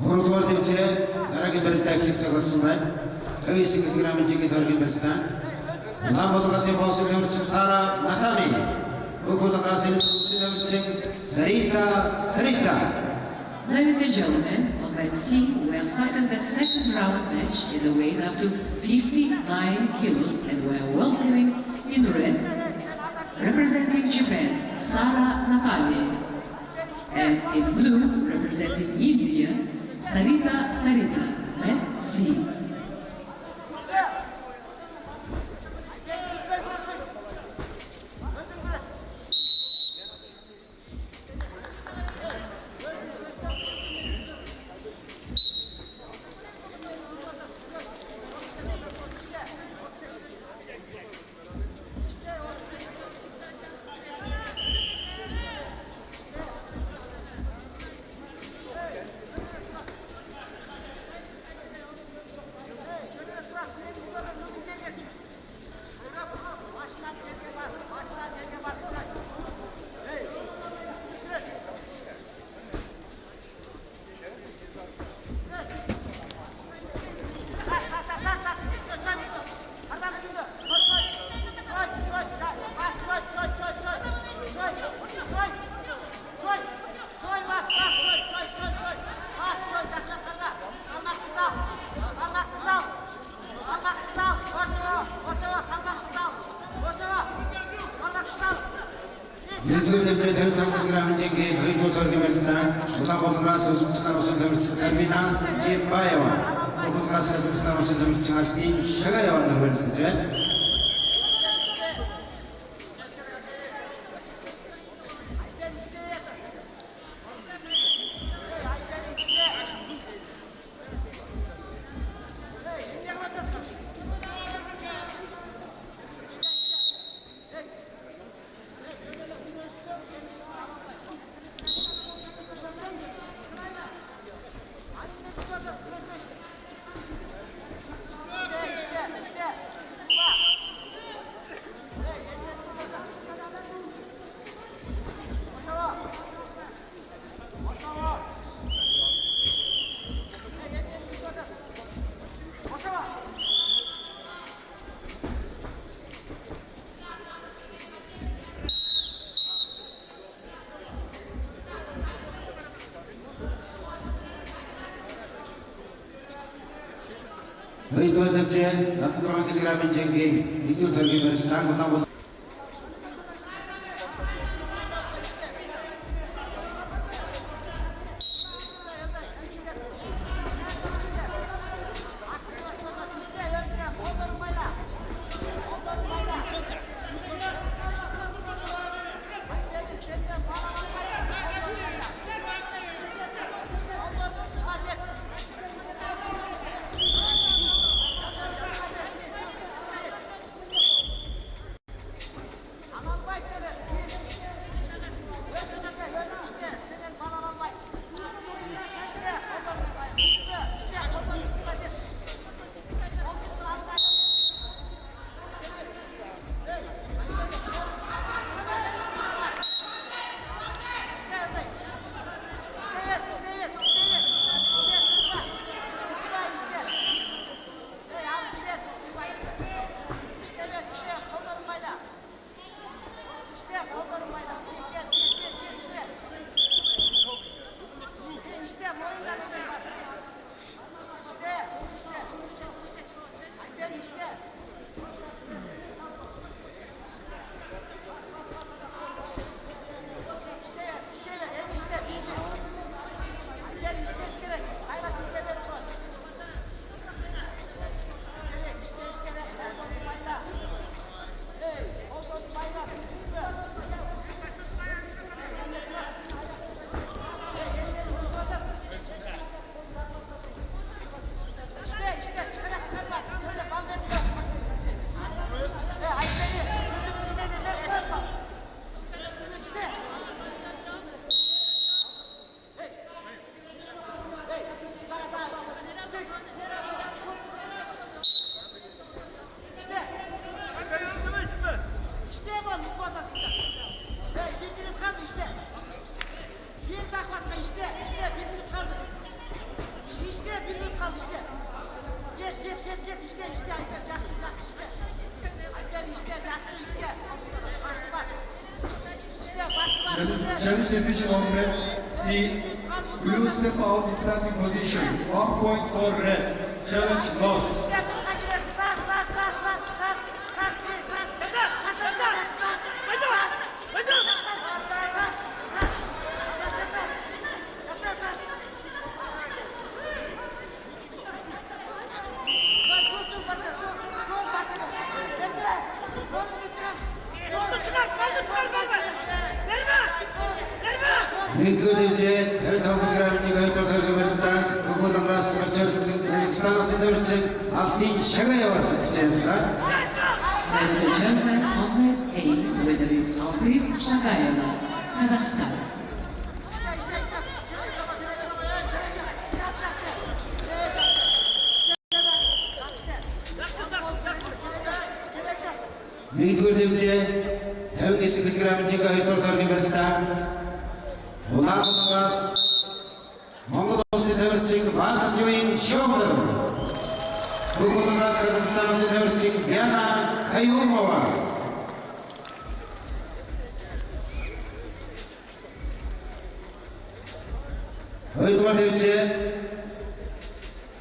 Гуравдугаар дэвжээ дараагийн барилтаа эхлэх цагаасан байна. 59 кг жигийн дөргийн барилтаа. Улаанбаатарын босс нэмэрч Сара Натами. Коколагасын нэмэрч Sarita. Ladies and gentlemen, on mat C, we are starting the second round match in the weight up to 59 kilos, and we are welcoming in red, representing Japan, Sara Napami, and in blue, representing India, Sarita, mat C. Bir захватқа işte bir minut kaldı. bir minut kaldı işte. Get işte Ayfer жақсы işte. Ayfer işte жақсы işte. Başlı bas. İşte başlı bas işte. Challenge decision on red. C. Blue step out in standing position. 1 point for red. Challenge lost. Мигдулевче, Тавталгы грамматика өйтөрдөргө берден, Кукудангас Арчарцын, Казахстан Сидорцын, Алтын Шагаеварсы киченка. Ladies and gentlemen, on mat A, winner is Altyn Shagaeva, Kazakhstan. Мигдулевче, Тавталгы грамматика өйтөрдөргө берден, Улаангас Монгол улсын тамирчин Баатар Живийн Шомдор. Кукудангас Казахстан улсын тамирчин Яна Каюмова. Хоёрдугаар дэвжээ